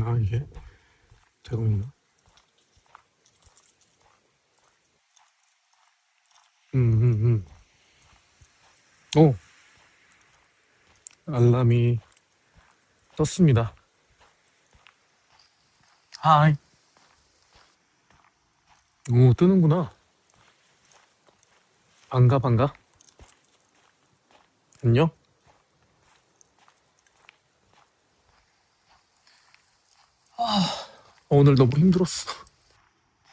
되나 이게? 되고 있나? 음. 오, 알람이 떴습니다. 하이. 오, 뜨는구나. 반가, 반가. 안녕? 오늘 너무 힘들었어.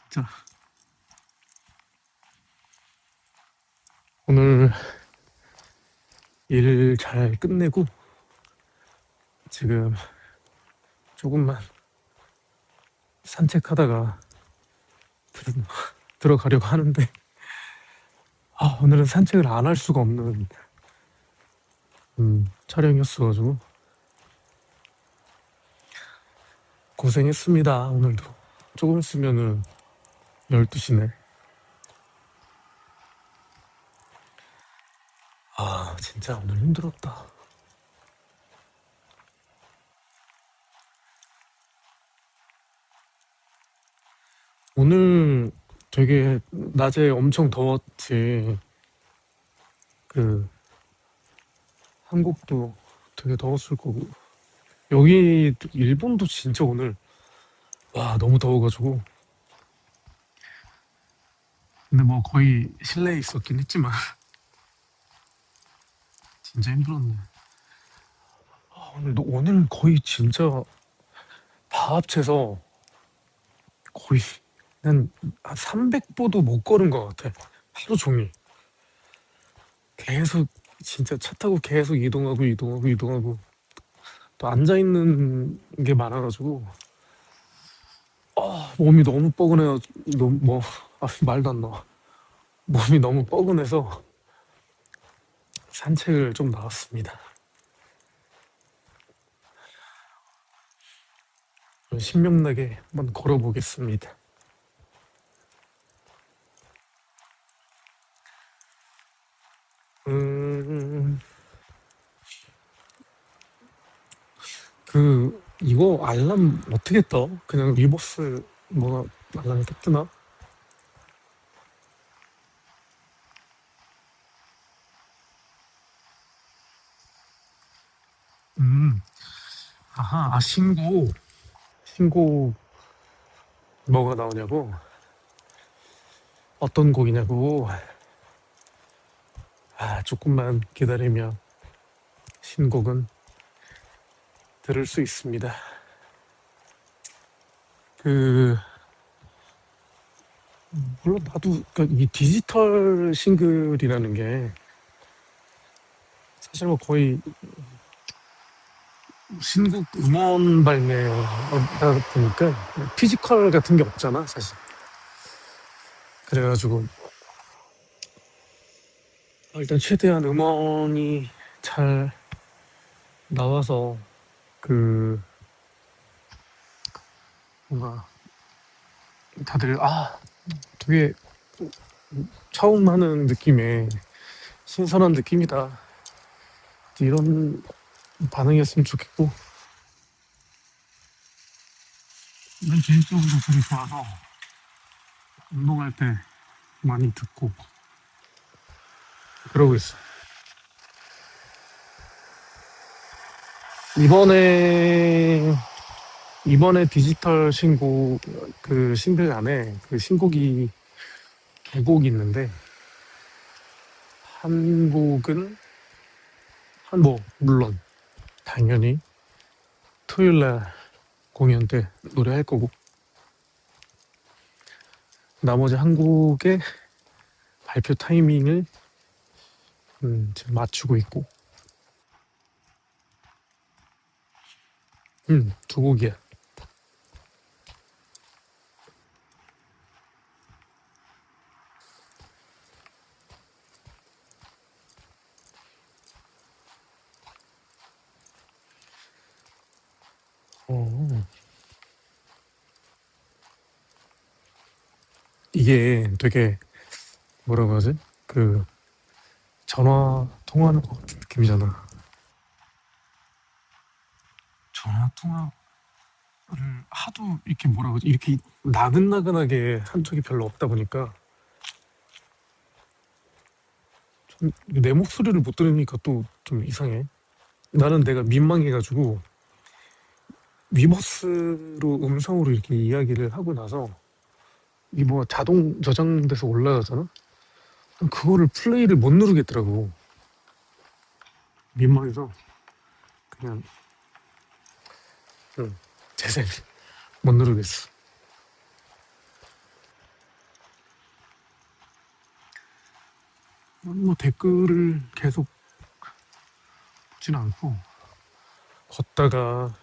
자, 오늘 일 잘 끝내고 지금 조금만 산책하다가 들, 들어가려고 하는데, 오늘은 산책을 안 할 수가 없는 촬영이었어가지고 고생했습니다. 오늘도. 조금 있으면은 12시네. 진짜 오늘 힘들었다. 오늘 되게 낮에 엄청 더웠지. 그 한국도 되게 더웠을 거고, 여기 일본도 진짜 오늘 와 너무 더워가지고. 근데 뭐 거의 실내에 있었긴 했지만 진짜 힘들었네. 오늘 거의 진짜 다 합쳐서 거의 한 300보도 못 걸은 것 같아. 하루 종일 계속 진짜 차 타고 계속 이동하고 또 앉아 있는 게 많아가지고 몸이 너무 뻐근해요. 너무 말도 안 나와. 몸이 너무 뻐근해서 산책을 좀 나왔습니다. 신명나게 한번 걸어보겠습니다. 음, 이거 알람 어떻게 떠? 그냥 리버스 뭐가 알람이 딱 뜨나? 음, 신곡 뭐가 나오냐고? 어떤 곡이냐고? 조금만 기다리면 신곡은 들을 수 있습니다. 그, 물론 나도 이 디지털 싱글이라는 게 사실 뭐 거의 신곡 음원 발매다 보니까 피지컬 같은 게 없잖아, 사실. 그래가지고 일단 최대한 음원이 잘 나와서 그 뭔가 다들 되게 처음 하는 느낌의 신선한 느낌이다 이런 반응이었으면 좋겠고, 난 개인적으로 되게 좋아서 운동할 때 많이 듣고 그러고 있어. 이번에 디지털 신곡 그 싱글 안에 그 신곡이 두 곡이 있는데, 한 곡은 물론 당연히 토요일 날 공연 때 노래할 거고, 나머지 한 곡의 발표 타이밍을 지금 맞추고 있고. 두 곡이야. 어, 이게 되게 뭐라고 하지? 그 전화 통화하는 것 같은 느낌이잖아. 전화 통화. 하도 이렇게 뭐라 그러지? 이렇게 나긋나긋하게 한 적이 별로 없다 보니까 좀 내 목소리를 못 들으니까 또 좀 이상해. 나는 내가 민망해가지고 위버스로 음성으로 이렇게 이야기를 하고 나서 이 뭐 자동 저장돼서 올라가잖아? 그거를 플레이를 못 누르겠더라고. 민망해서 그냥 응, 재생 못 누르겠어. 뭐 댓글을 계속 보진 않고 걷다가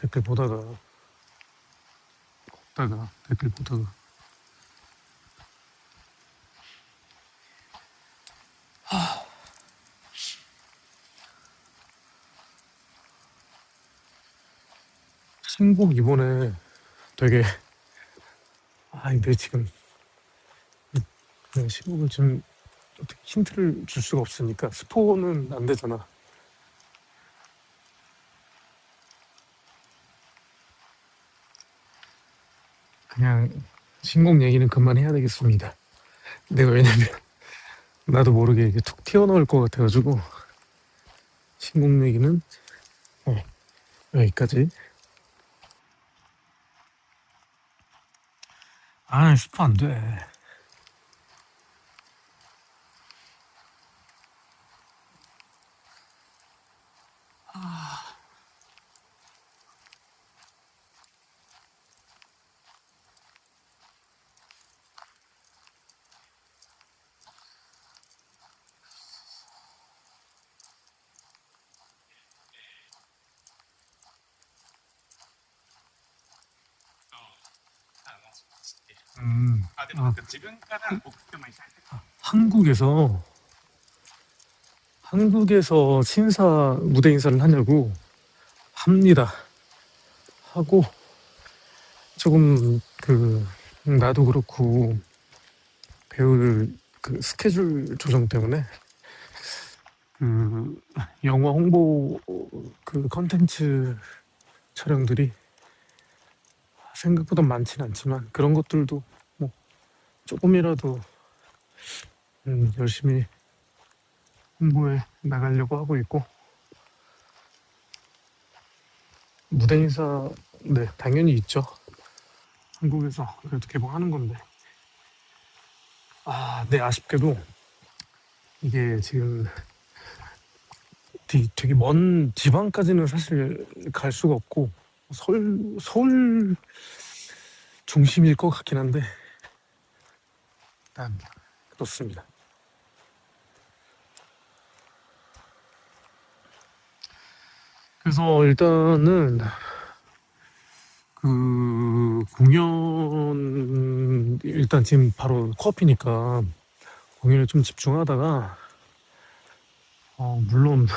댓글 보다가 걷다가 댓글 보다가 신곡 이번에 되게 근데 지금 내가 신곡을 좀 어떻게 힌트를 줄 수가 없으니까 스포는 안 되잖아. 그냥 신곡 얘기는 그만해야 되겠습니다. 내가 왜냐면 나도 모르게 이게 툭 튀어나올 것 같아가지고 신곡 얘기는 어, 여기까지. 스포 안 돼. 음, 아, 한국에서 신사 무대 인사를 하냐고 합니다. 하고 조금 나도 그렇고 배우들 스케줄 조정 때문에 그 영화 홍보 컨텐츠 촬영들이 생각보다 많진 않지만 그런 것들도 뭐 조금이라도 열심히 홍보에 나가려고 하고 있고 무대 인사 네 당연히 있죠. 한국에서 그래도 개봉하는 건데 네 아쉽게도 이게 지금 되게 먼 지방까지는 사실 갈 수가 없고 서울 중심일 것 같긴 한데 일단 그렇습니다. 그래서 일단은 공연 일단 지금 바로 코앞이니까 공연에 좀 집중하다가 물론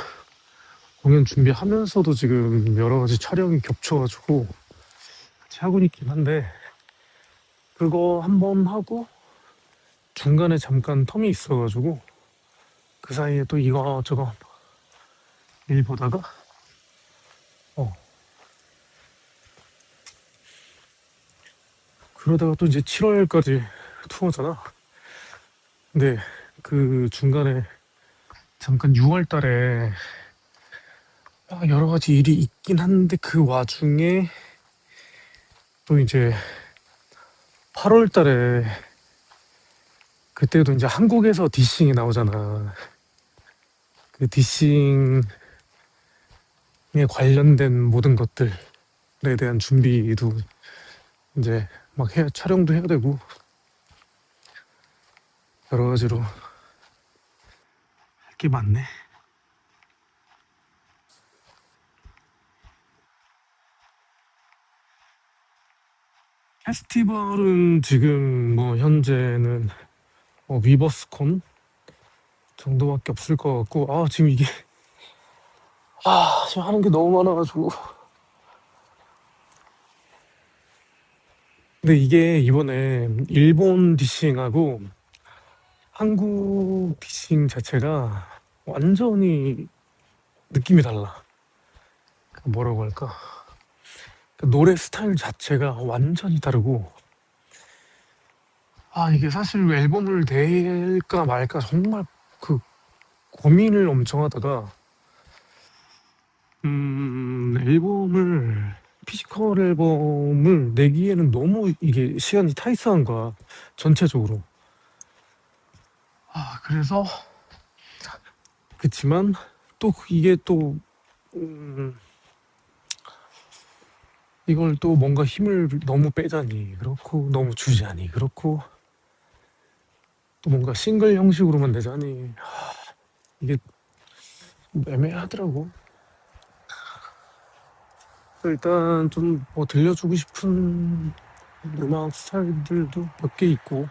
공연 준비하면서도 지금 여러 가지 촬영이 겹쳐가지고 같이 하고 있긴 한데 그거 한번 하고 중간에 잠깐 텀이 있어가지고 그 사이에 또 이거저거 일 보다가 어 그러다가 또 이제 7월까지 투어잖아. 근데 그 중간에 잠깐 6월 달에 여러 가지 일이 있긴 한데 그 와중에 또 이제 8월 달에 그때도 이제 한국에서 디싱이 나오잖아. 그 디싱에 관련된 모든 것들에 대한 준비도 이제 막 촬영도 해야 되고 여러 가지로 할 게 많네. 페스티벌은 지금 뭐 현재는 위버스콘 정도밖에 없을 것 같고 지금 이게 지금 하는 게 너무 많아가지고 근데 이게 이번에 일본 디싱하고 한국 디싱 자체가 완전히 느낌이 달라. 뭐라고 할까? 노래 스타일 자체가 완전히 다르고, 이게 사실 앨범을 낼까 말까 정말 그 고민을 엄청 하다가, 앨범을, 피지컬 앨범을 내기에는 너무 이게 시간이 타이트한 거야, 전체적으로. 그래서, 그치만, 또 이게 또, 음, 이걸 또 뭔가 힘을 너무 빼자니, 그렇고, 너무 주자니, 그렇고, 또 뭔가 싱글 형식으로만 내자니, 이게 애매하더라고. 일단 좀 뭐 들려주고 싶은 음악 스타일들도 몇 개 있고,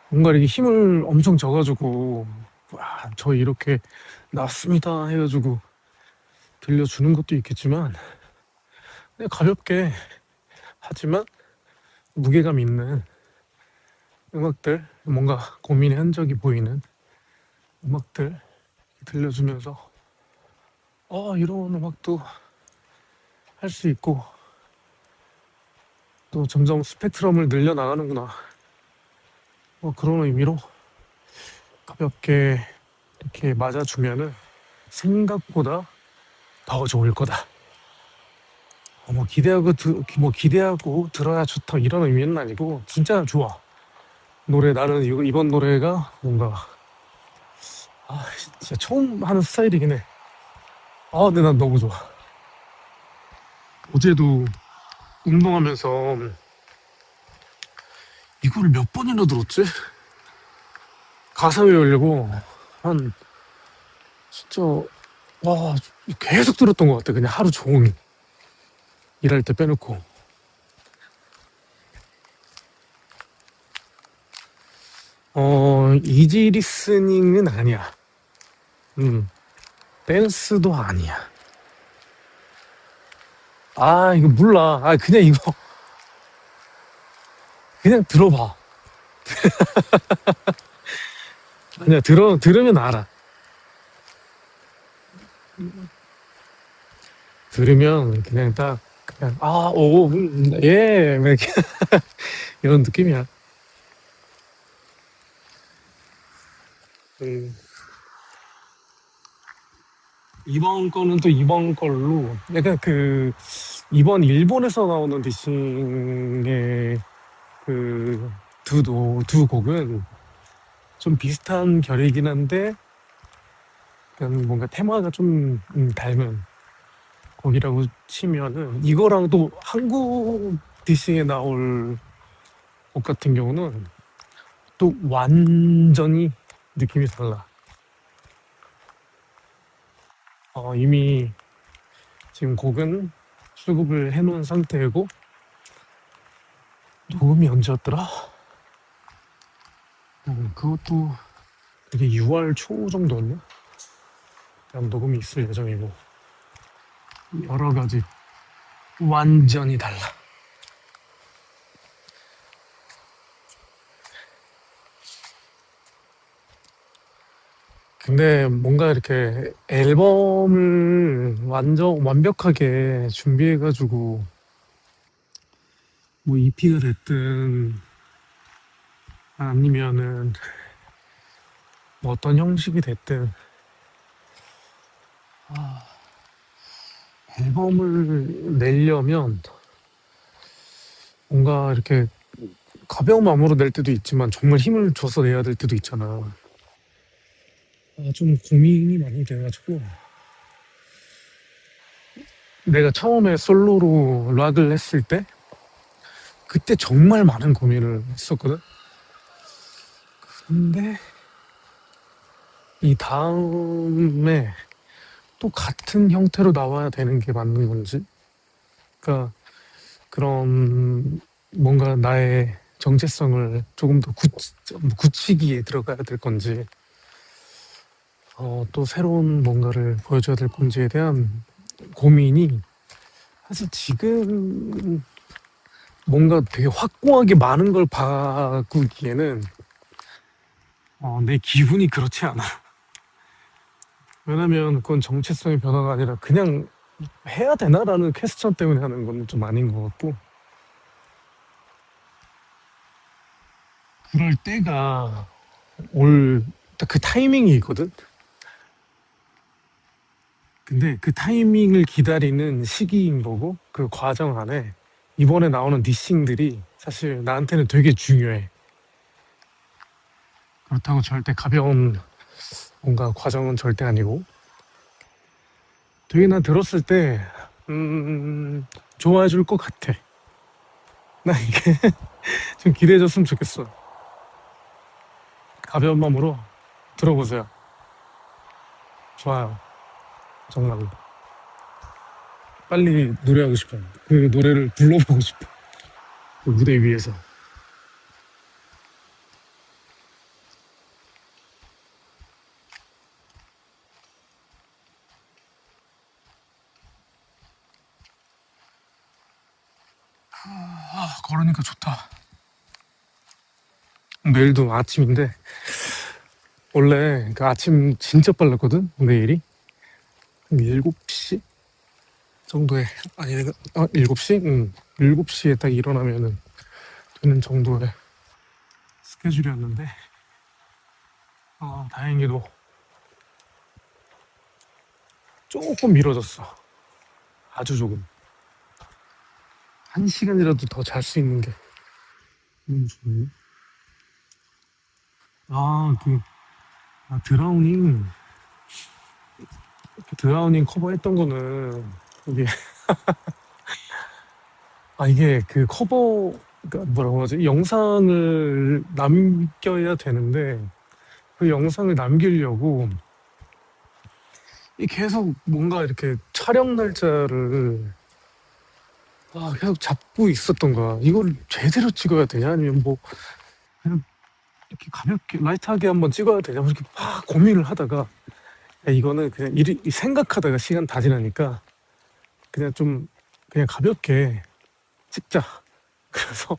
뭔가 이렇게 힘을 엄청 줘가지고, 와, 저 이렇게 났습니다 해가지고 들려주는 것도 있겠지만, 그냥 가볍게 하지만 무게감 있는 음악들, 뭔가 고민의 흔적이 보이는 음악들 들려주면서, 이런 음악도 할 수 있고, 또 점점 스펙트럼을 늘려나가는구나. 그런 의미로 가볍게 이렇게 맞아주면은 생각보다 더 좋을 거다. 뭐 기대하고 들어야 좋다 이런 의미는 아니고 진짜 좋아. 노래 나는 이번 노래가 뭔가 진짜 처음 하는 스타일이긴 해. 근데 난 너무 좋아. 어제도 운동하면서 이거를 몇 번이나 들었지? 가사 외우려고 한 진짜 와 계속 들었던 것 같아. 그냥 하루 종일 일할 때 빼놓고. 이지 리스닝은 아니야. 댄스도 아니야. 이거 몰라. 그냥 이거 그냥 들어봐. 아니야, 들으면 알아. 들으면 그냥 딱, 그냥, 예, 뭐 이렇게 이런 느낌이야. 음, 이번 거는 또 이번 걸로, 약간 이번 일본에서 나오는 디싱의 그, 두 곡은 좀 비슷한 결이긴 한데, 약간 뭔가 테마가 좀 닮은 곡이라고 치면은, 이거랑 또 한국 디싱에 나올 곡 같은 경우는 또 완전히 느낌이 달라. 이미 지금 곡은 수급을 해놓은 상태고, 녹음이 언제였더라? 그것도 이게 6월 초 정도였나? 그냥 녹음이 있을 예정이고, 여러 가지 완전히 달라. 근데 뭔가 이렇게 앨범을 완벽하게 준비해가지고, 뭐 EP가 됐든, 아니면은 뭐 어떤 형식이 됐든, 앨범을 내려면 뭔가 이렇게 가벼운 마음으로 낼 때도 있지만 정말 힘을 줘서 내야 될 때도 있잖아. 좀 고민이 많이 돼가지고 내가 처음에 솔로로 락을 했을 때 그때 정말 많은 고민을 했었거든. 근데 이 다음에 또 같은 형태로 나와야 되는 게 맞는 건지, 그러니까 그런 뭔가 나의 정체성을 조금 더 굳히기에 들어가야 될 건지, 또 새로운 뭔가를 보여줘야 될 건지에 대한 고민이 사실 지금 뭔가 되게 확고하게 많은 걸 바꾸기에는 내 기분이 그렇지 않아. 왜냐면 그건 정체성의 변화가 아니라 그냥 해야 되나라는 퀘스천 때문에 하는 건 좀 아닌 것 같고, 그럴 때가 올, 딱 그 타이밍이 있거든? 근데 그 타이밍을 기다리는 시기인 거고, 그 과정 안에 이번에 나오는 니싱들이 사실 나한테는 되게 중요해. 그렇다고 절대 가벼운 뭔가 과정은 절대 아니고, 되게 난 들었을 때, 좋아해 줄 것 같아. 나 이게 좀 기대해줬으면 좋겠어. 가벼운 마음으로 들어보세요. 좋아요. 정말로. 빨리 노래하고 싶어요. 그 노래를 불러보고 싶어. 그 무대 위에서. 아, 걸으니까 좋다. 내일도 아침인데, 원래 그 아침 진짜 빨랐거든? 내일이? 한 7시 정도에, 아니, 7시? 응. 7시에 딱 일어나면은 되는 정도의 스케줄이었는데, 다행히도 조금 미뤄졌어. 아주 조금. 1시간이라도 더 잘 수 있는 게 너무 좋네. 아, 드라우닝, 드라우닝 커버했던 거는, 이게, 이게 그 커버, 그러니까 뭐라고 하지? 영상을 남겨야 되는데, 그 영상을 남기려고, 이 계속 뭔가 이렇게 촬영 날짜를, 계속 잡고 있었던 거야. 이걸 제대로 찍어야 되냐? 아니면 뭐, 그냥 이렇게 가볍게, 라이트하게 한번 찍어야 되냐? 뭐 이렇게 막 고민을 하다가, 야, 이거는 그냥 생각하다가 시간 다 지나니까, 그냥 좀, 그냥 가볍게 찍자. 그래서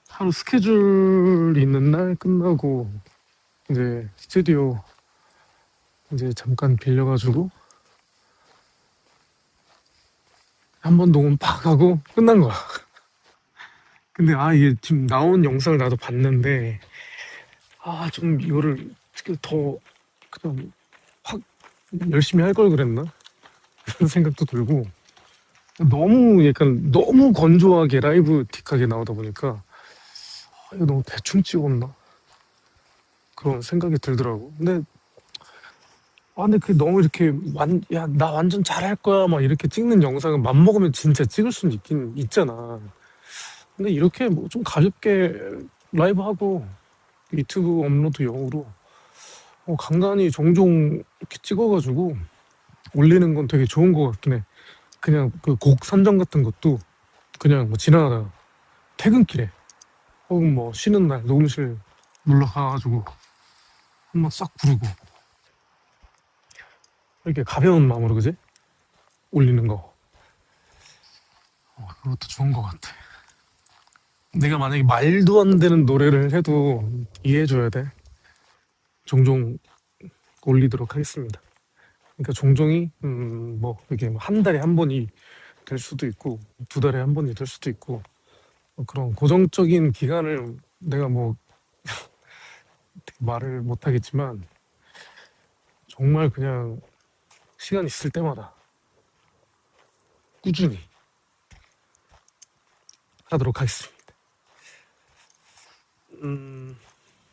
하루 스케줄 있는 날 끝나고 이제 스튜디오 이제 잠깐 빌려가지고 한 번 녹음 팍 하고 끝난 거야. 근데 이게 지금 나온 영상을 나도 봤는데 좀 이거를 더 그냥 확 열심히 할 걸 그랬나? 그런 생각도 들고 너무 약간 너무 건조하게 라이브틱하게 나오다 보니까 이거 너무 대충 찍었나? 그런 생각이 들더라고. 근데 그 너무 이렇게 야, 나 완전 잘할 거야 막 이렇게 찍는 영상은 맘먹으면 진짜 찍을 수는 있긴 있잖아. 근데 이렇게 뭐 좀 가볍게 라이브 하고 유튜브 업로드용으로 간간히 종종 이렇게 찍어가지고 올리는 건 되게 좋은 것 같긴 해. 그냥 그 곡 선정 같은 것도 그냥 뭐 지나가다가 퇴근길에 혹은 뭐 쉬는 날 녹음실 놀러 가가지고 한번 싹 부르고 이렇게 가벼운 마음으로 그지? 올리는 거. 그것도 좋은 것 같아. 내가 만약에 말도 안 되는 노래를 해도 이해해줘야 돼. 종종 올리도록 하겠습니다. 그러니까 종종이 뭐 이게 한 달에 한 번이 될 수도 있고 2달에 한 번이 될 수도 있고 그런 고정적인 기간을 내가 뭐 말을 못 하겠지만 정말 그냥 시간 있을 때마다 꾸준히 하도록 하겠습니다.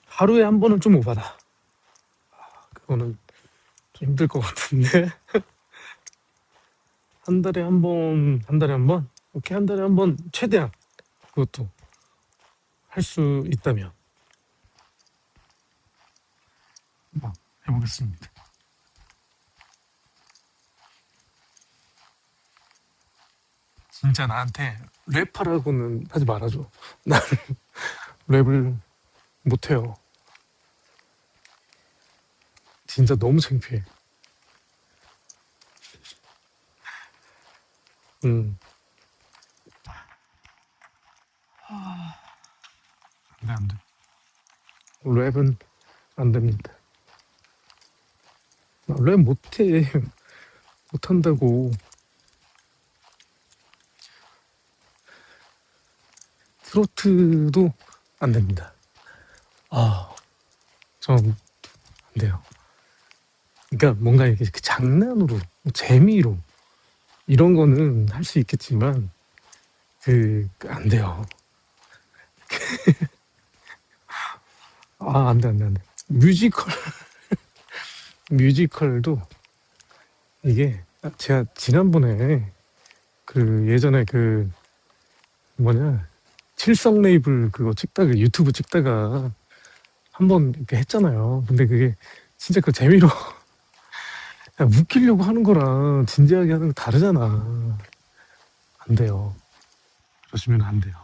하루에 한 번은 좀 오바다. 그거는 좀 힘들 것 같은데. 한 달에 한 번, 한 달에 한 번? 오케이, 한 달에 한 번, 최대한 그것도 할 수 있다면 한번 해보겠습니다. 진짜 나한테 랩하라고는 하지 말아줘. 나 랩을 못해요. 진짜 너무 창피해. 음, 안 돼, 안 돼. 랩은 안 됩니다. 랩 못해. 못한다고. 트로트도 안 됩니다. 아, 전 안 돼요. 그러니까 뭔가 이렇게 그 장난으로, 재미로 이런 거는 할 수 있겠지만 안 돼요. 아, 안 돼, 안 돼, 안 돼. 뮤지컬도 이게 제가 지난번에 예전에 뭐냐 칠성 레이블 그거 찍다가 유튜브 찍다가 한번 이렇게 했잖아요. 근데 그게 진짜 그 재미로 그냥 웃기려고 하는 거랑 진지하게 하는 거 다르잖아. 안 돼요. 그러시면 안 돼요.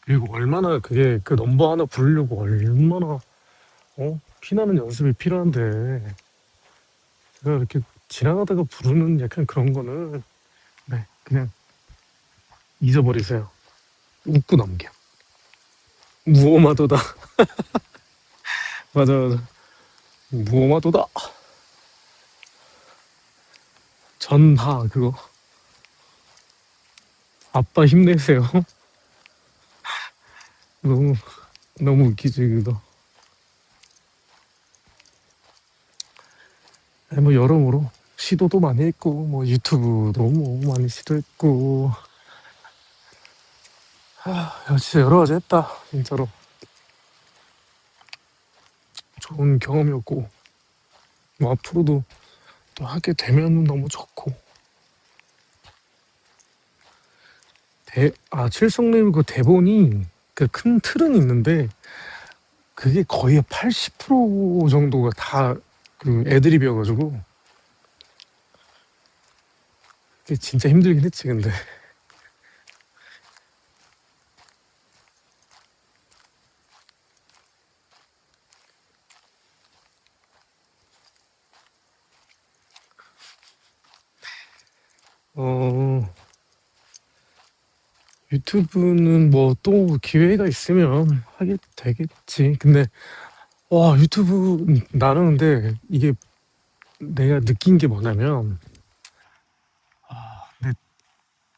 그리고 얼마나 그게 그 넘버 하나 부르려고 얼마나 피나는 연습이 필요한데 제가 이렇게 지나가다가 부르는 약간 그런 거는 네, 그냥 잊어버리세요. 웃고 넘겨. 무오마도다. 맞아, 맞아. 무오마도다. 전하 그거. 아빠 힘내세요. 너무 너무 웃기지 그거. 아니, 뭐 여러모로 시도도 많이 했고 뭐 유튜브도 뭐 많이 시도했고 진짜 여러 가지 했다 진짜로. 좋은 경험이었고 뭐 앞으로도 또 하게 되면 너무 좋고 칠성레이블 그 대본이 그 큰 틀은 있는데 그게 거의 80% 정도가 다 그 애드립이어가지고 그게 진짜 힘들긴 했지 근데 어 유튜브는 뭐 또 기회가 있으면 하게 되겠지. 근데 와 유튜브 나는 근데 이게 내가 느낀 게 뭐냐면 근데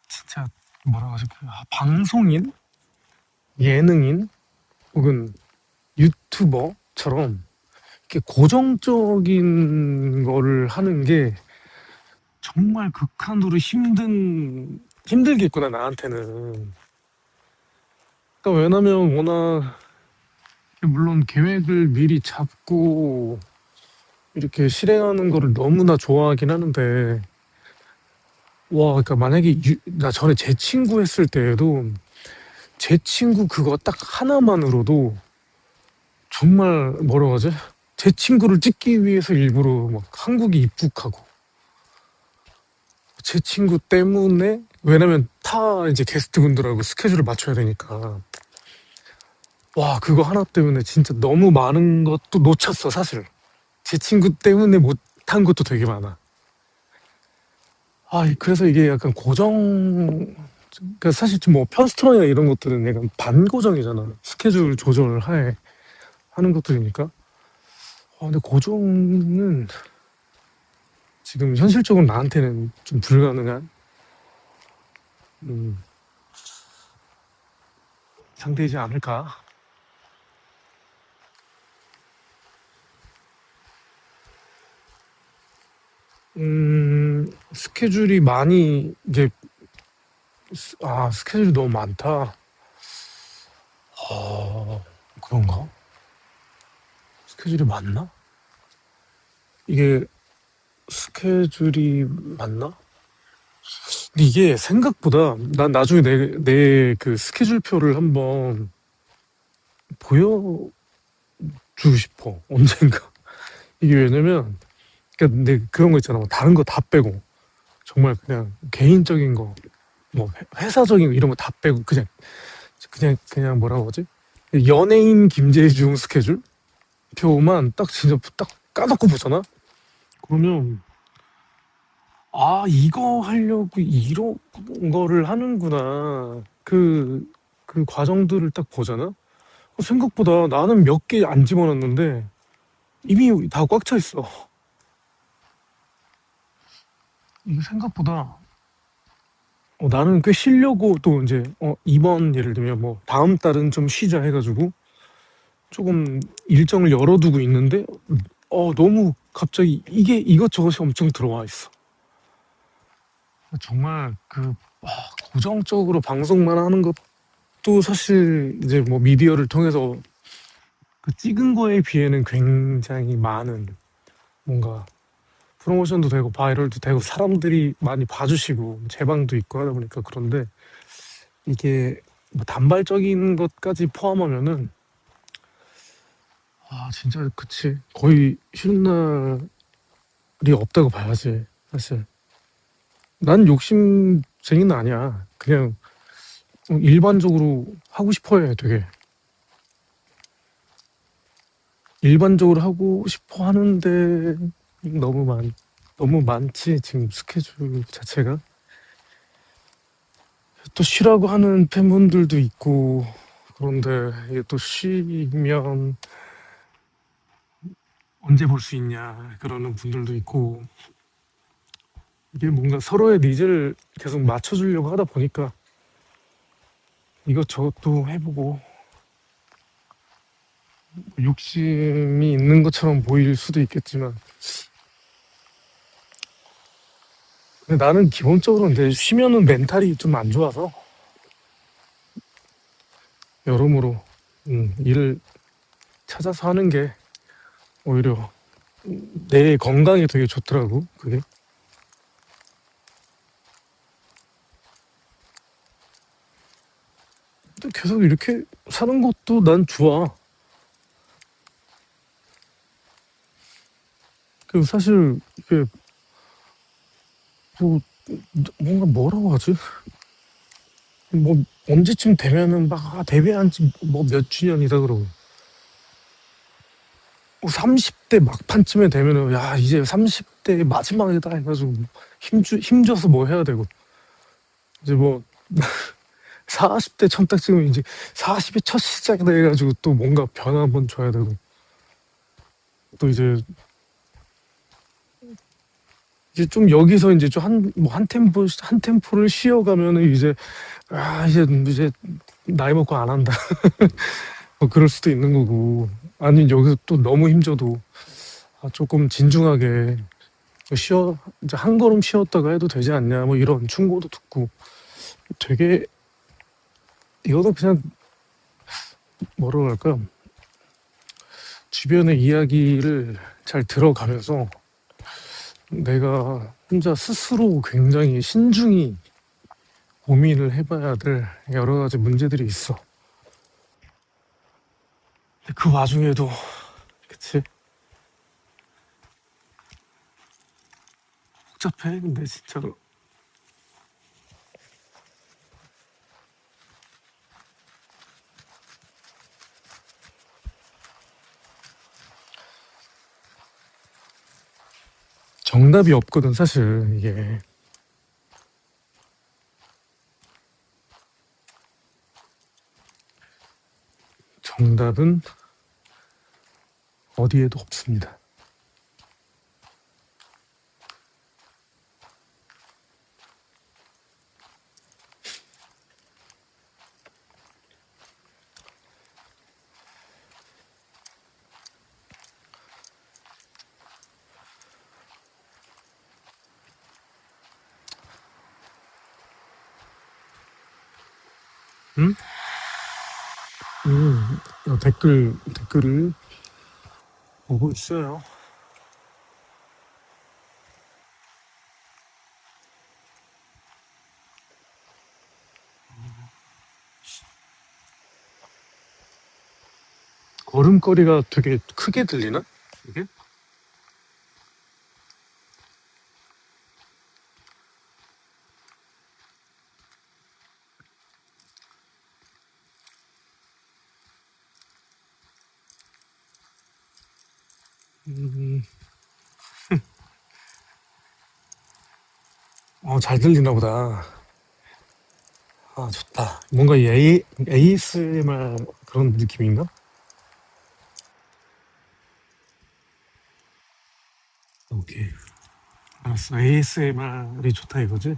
진짜 뭐라 하지 방송인, 예능인 혹은 유튜버처럼 이렇게 고정적인 거를 하는 게 정말 극한으로 힘들겠구나 나한테는. 그러니까 왜냐면 워낙 물론 계획을 미리 잡고 이렇게 실행하는 거를 너무나 좋아하긴 하는데 와 그러니까 만약에 나 전에 제 친구 했을 때에도 제 친구 그거 딱 하나만으로도 정말 뭐라고 하지? 제 친구를 찍기 위해서 일부러 막 한국에 입국하고 제 친구 때문에 왜냐면 타 이제 게스트분들하고 스케줄을 맞춰야 되니까 와 그거 하나 때문에 진짜 너무 많은 것도 놓쳤어 사실. 제 친구 때문에 못한 것도 되게 많아. 그래서 이게 약간 그러니까 사실 좀 뭐 편스트런이나 이런 것들은 약간 반고정이잖아. 스케줄 조절을 하는 것들이니까. 근데 고정은 지금 현실적으로 나한테는 좀 불가능한 음, 상태이지 않을까. 스케줄이 많이 이제 스케줄이 너무 많다. 그런가? 스케줄이 많나? 이게 스케줄이 맞나? 근데 이게 생각보다 난 나중에 내 그 스케줄표를 한번 보여주고 싶어. 언젠가. 이게 왜냐면 그러니까 내 그런 거 있잖아. 뭐 다른 거 다 빼고 정말 그냥 개인적인 거, 뭐 회사적인 거 이런 거 다 빼고 그냥 뭐라고 하지? 연예인 김재중 스케줄 표만 딱 진짜 딱 까놓고 보잖아. 그러면 이거 하려고 이런 거를 하는구나. 그 과정들을 딱 보잖아? 생각보다 나는 몇 개 안 집어넣었는데 이미 다 꽉 차 있어. 이게 생각보다 나는 꽤 쉬려고 또 이제 이번 예를 들면 뭐 다음 달은 좀 쉬자 해가지고 조금 일정을 열어두고 있는데 너무 갑자기 이게 이것저것이 엄청 들어와 있어. 정말 고정적으로 방송만 하는 것도 사실 이제 뭐 미디어를 통해서 그 찍은 거에 비해는 굉장히 많은 뭔가 프로모션도 되고 바이럴도 되고 사람들이 많이 봐주시고 제방도 있고 하다 보니까 그런데 이게 뭐 단발적인 것까지 포함하면은 진짜 그치 거의 쉬는 날이 없다고 봐야지 사실. 난 욕심쟁이는 아니야. 그냥 일반적으로 하고 싶어 해 되게. 일반적으로 하고 싶어 하는데 너무 많 너무 많지 지금 스케줄 자체가. 또 쉬라고 하는 팬분들도 있고 그런데 이게 또 쉬면 언제 볼 수 있냐 그러는 분들도 있고 이게 뭔가 서로의 니즈를 계속 맞춰주려고 하다 보니까 이것저것도 해보고 욕심이 있는 것처럼 보일 수도 있겠지만 근데 나는 기본적으로 이제 쉬면은 멘탈이 좀 안 좋아서 여러모로 일을 찾아서 하는 게 오히려 내 건강에 되게 좋더라고 그게. 근데 계속 이렇게 사는 것도 난 좋아. 그 사실 이게 뭐 뭔가 뭐라고 하지? 뭐 언제쯤 되면은 막 데뷔한 지 뭐 몇 주년이다 그러고 30대 막판쯤에 되면은 야 이제 30대 마지막이다 해가지고 힘줘서 뭐 해야 되고 이제 뭐 40대 첨딱 찍으면 이제 40의 첫 시작이다 해가지고 또 뭔가 변화 한번 줘야 되고 또 이제 좀 여기서 이제 좀 한 템포를 쉬어가면은 이제 나이 먹고 안 한다. 뭐 그럴 수도 있는 거고. 아니, 여기서 또 너무 힘줘도 조금 진중하게 이제 한 걸음 쉬었다가 해도 되지 않냐. 뭐 이런 충고도 듣고 되게, 이거는 그냥 뭐라고 할까. 주변의 이야기를 잘 들어가면서 내가 혼자 스스로 굉장히 신중히 고민을 해봐야 될 여러 가지 문제들이 있어. 근데 그 와중에도, 그치? 복잡해, 근데 진짜로. 정답이 없거든, 사실, 이게. 정답은 어디에도 없습니다. 응? 댓글을 보고 있어요. 걸음걸이가 되게 크게 들리나? 이게? 음, 잘 들리나 보다. 좋다. 뭔가 ASMR 그런 느낌인가? 오케이. 알았어. ASMR이 좋다 이거지?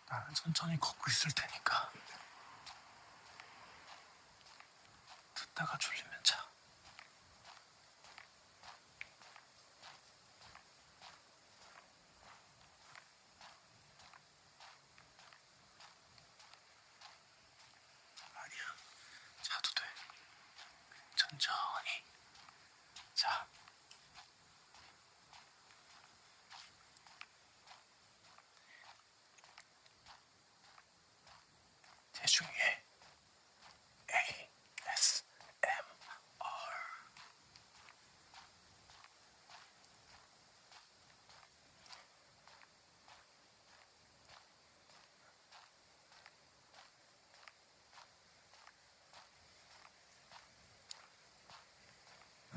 나는 천천히 걷고 있을 테니까 듣다가 졸리면 자. 아니야, 자도 돼. 천천히 자. 대중의 ASMR.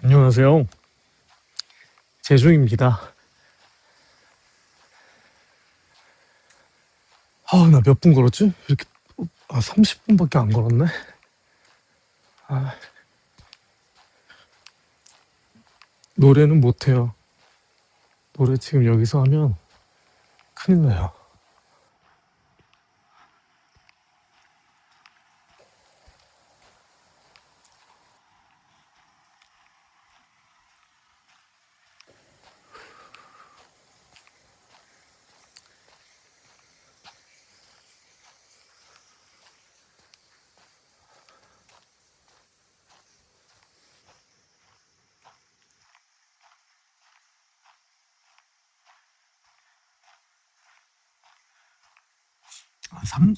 안녕하세요. 재중입니다. 나 몇 분 걸었지? 이렇게, 30분밖에 안 걸었네? 아, 노래는 못해요. 노래 지금 여기서 하면 큰일 나요.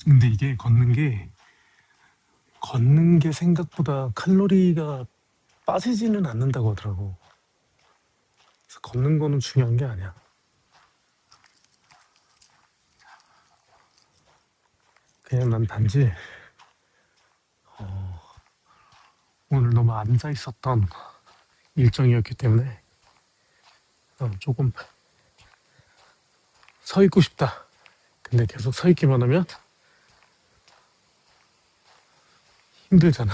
근데 이게 걷는 게 생각보다 칼로리가 빠지지는 않는다고 하더라고. 그래서 걷는 거는 중요한 게 아니야. 그냥 난 단지, 오늘 너무 앉아 있었던 일정이었기 때문에, 조금 서 있고 싶다. 근데 계속 서 있기만 하면 힘들잖아.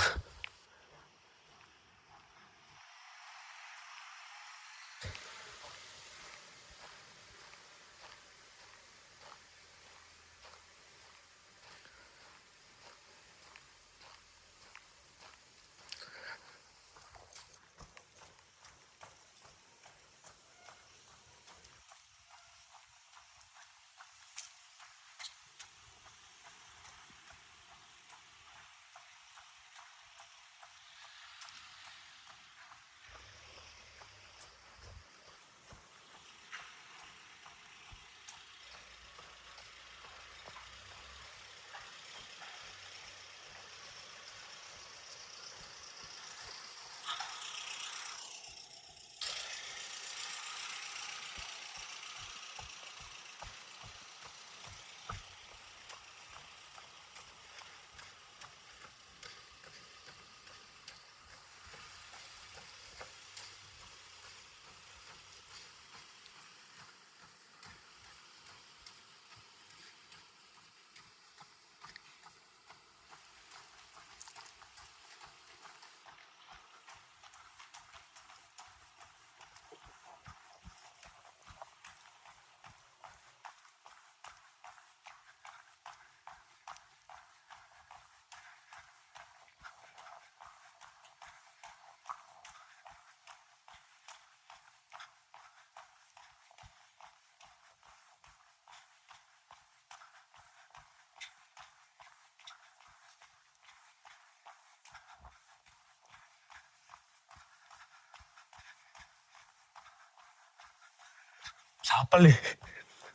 자, 빨리.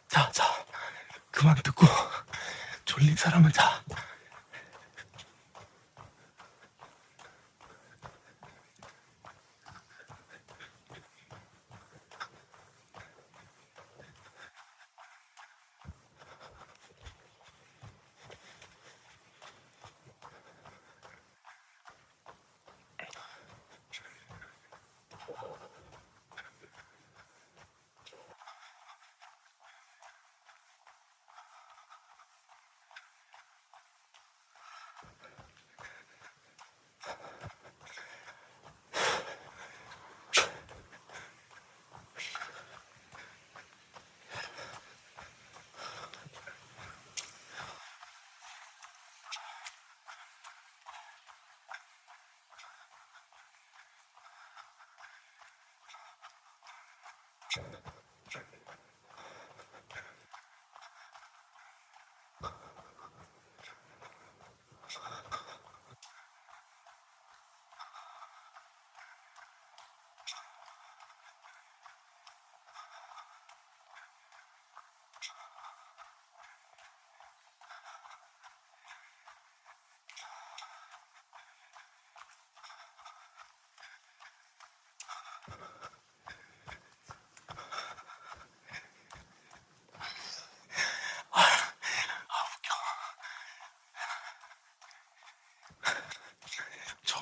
자, 자. 그만 듣고 졸린 사람은 자.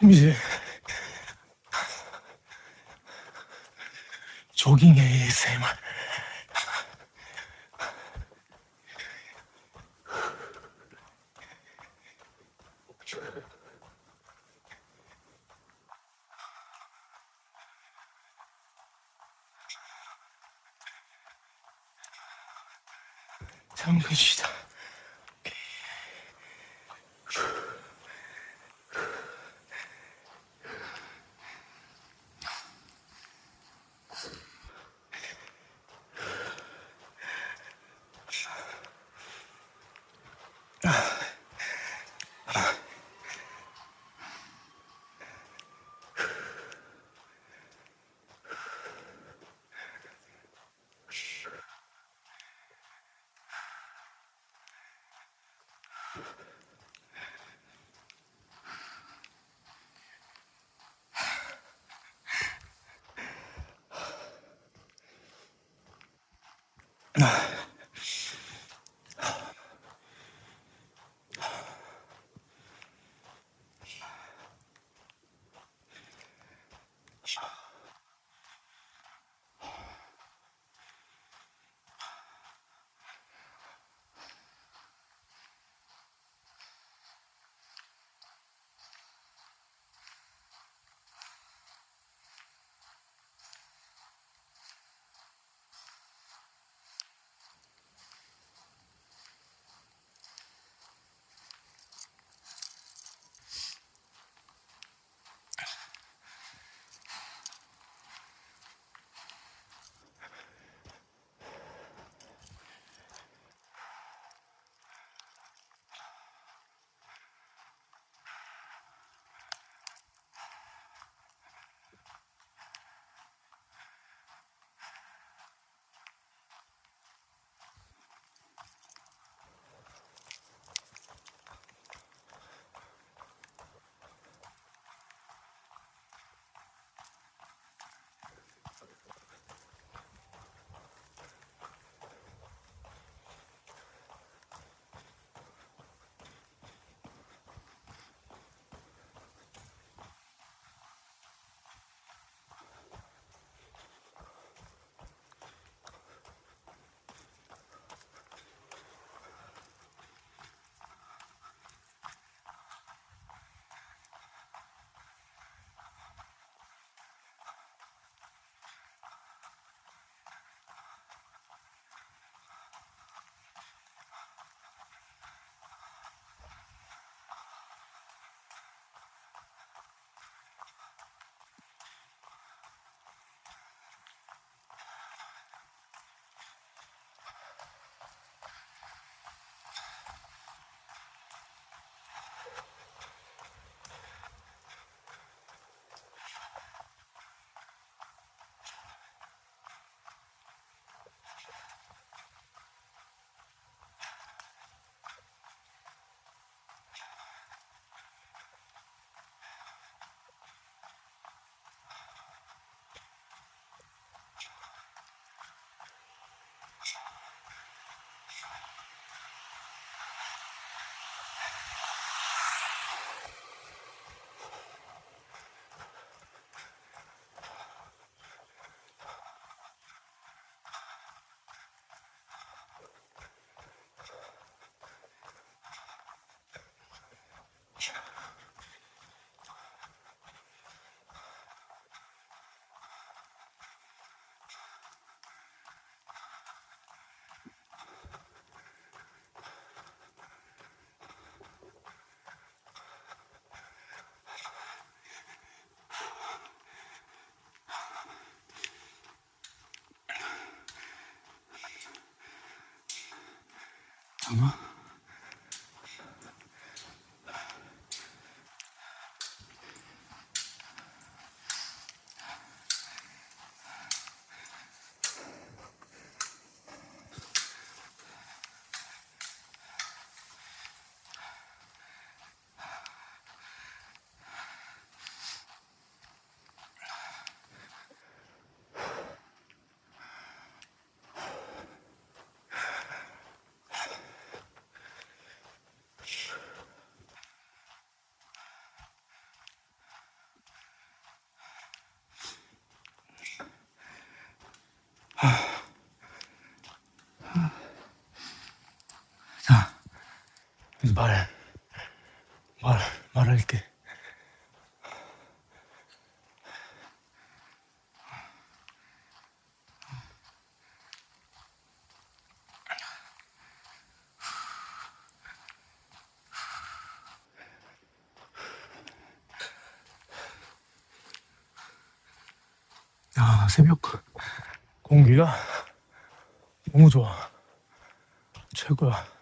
처음이지. 조깅 ASMR. 잠깐 쉬자. 잠깐만. 말, 말, 말할게. 아, 새벽 공기가 너무 좋아. 최고야.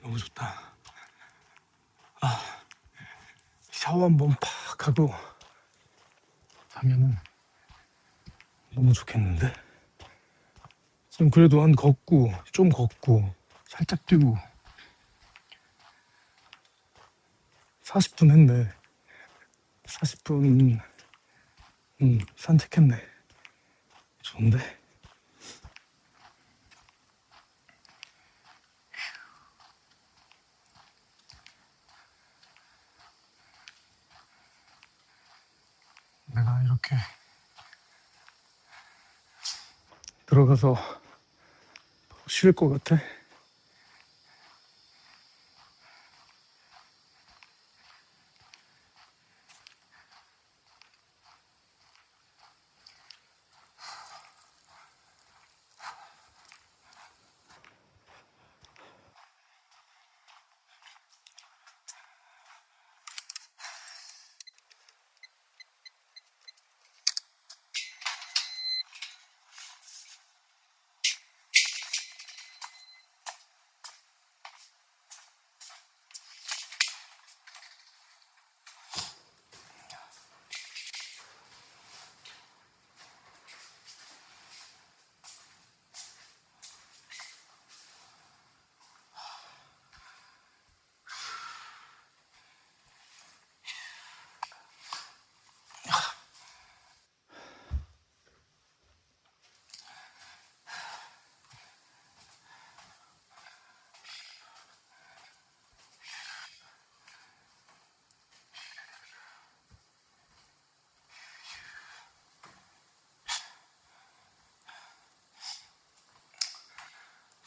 너무 좋다. 샤워 한번 팍 하고 자면은 너무 좋겠는데? 지금 그래도 좀 걷고, 살짝 뛰고, 40분 했네. 40분, 산책했네. 좋은데? 내가 이렇게 들어가서 쉴 것 같아.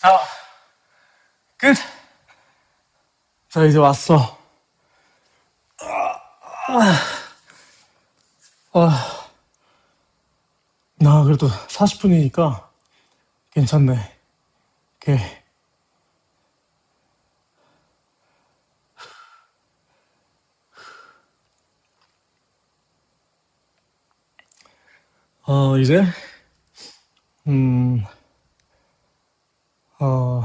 자, 끝! 자, 이제 왔어. 나 그래도 40분이니까 괜찮네. 오케이. 이제, 음, 어,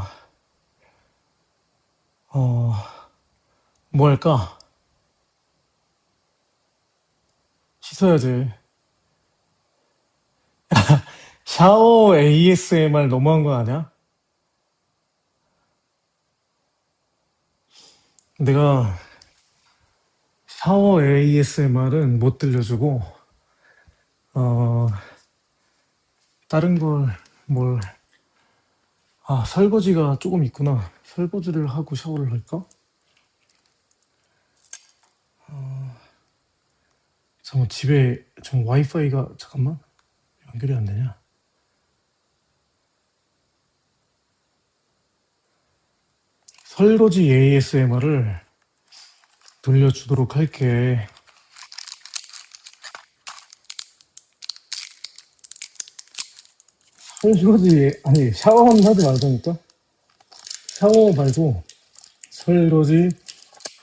어, 뭐 할까? 씻어야지. 샤워 ASMR 너무한 거 아니야? 내가 샤워 ASMR은 못 들려주고, 어, 다른 뭘, 설거지가 조금 있구나. 설거지를 하고 샤워를 할까? 잠깐, 집에 좀 와이파이가, 잠깐만, 연결이 안 되냐? 설거지 ASMR을 들려주도록 할게. 아니, 샤워는 하지 말자니까? 샤워 말고, 설거지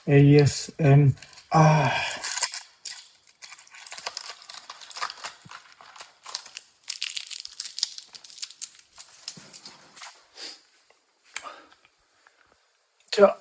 ASMR. 아, 자,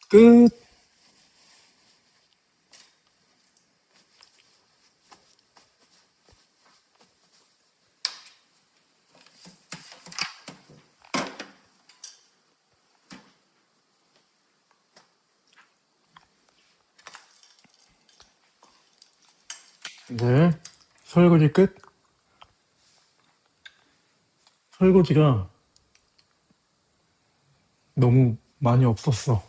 끝. 이제 설거지 끝. 설거지가 너무 많이 없었어.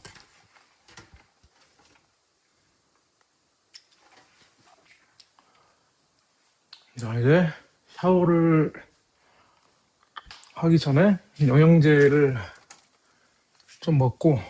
자, 이제 샤워를 하기 전에 영양제를 좀 먹고,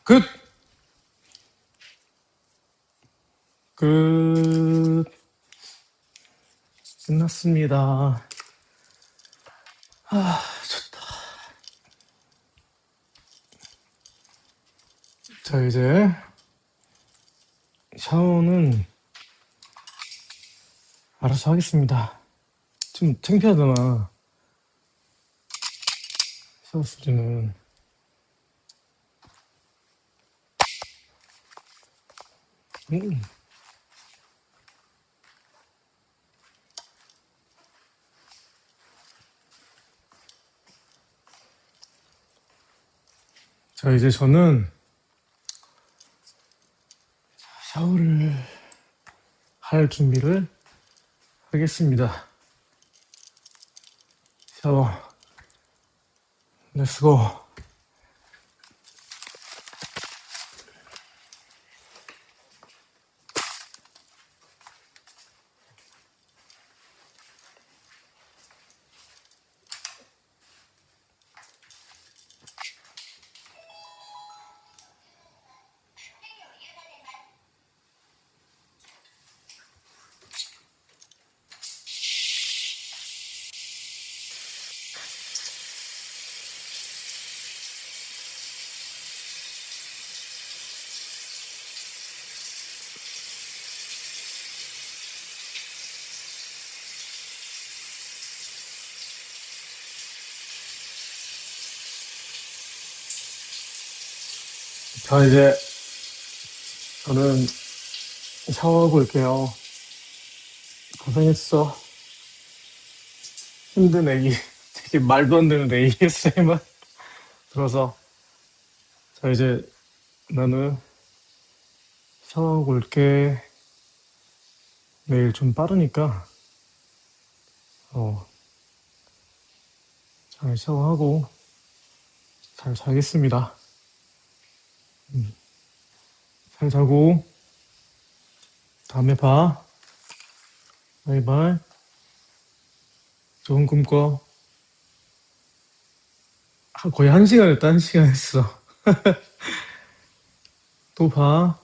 끝! 끝. 끝났습니다. 자, 이제 샤워는 알아서 하겠습니다. 좀 창피하잖아. 샤워 소리는. 음. 자, 이제 저는 샤워를 할 준비를 하겠습니다. 샤워. 렛츠고. 자, 이제 저는 샤워하고 올게요. 고생했어. 힘든 애기. 되게 말도 안 되는 ASMR 들어서. 자, 이제 나는 샤워하고 올게. 내일 좀 빠르니까, 어, 잘 샤워하고 잘 자겠습니다. 잘 자고 다음에 봐. 바이바이. 좋은 꿈 꿔. 거의 1시간 했다. 1시간 했어. 또 봐.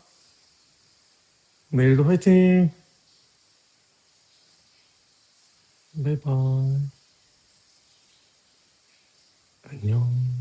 내일도 화이팅. 바이바이. 안녕.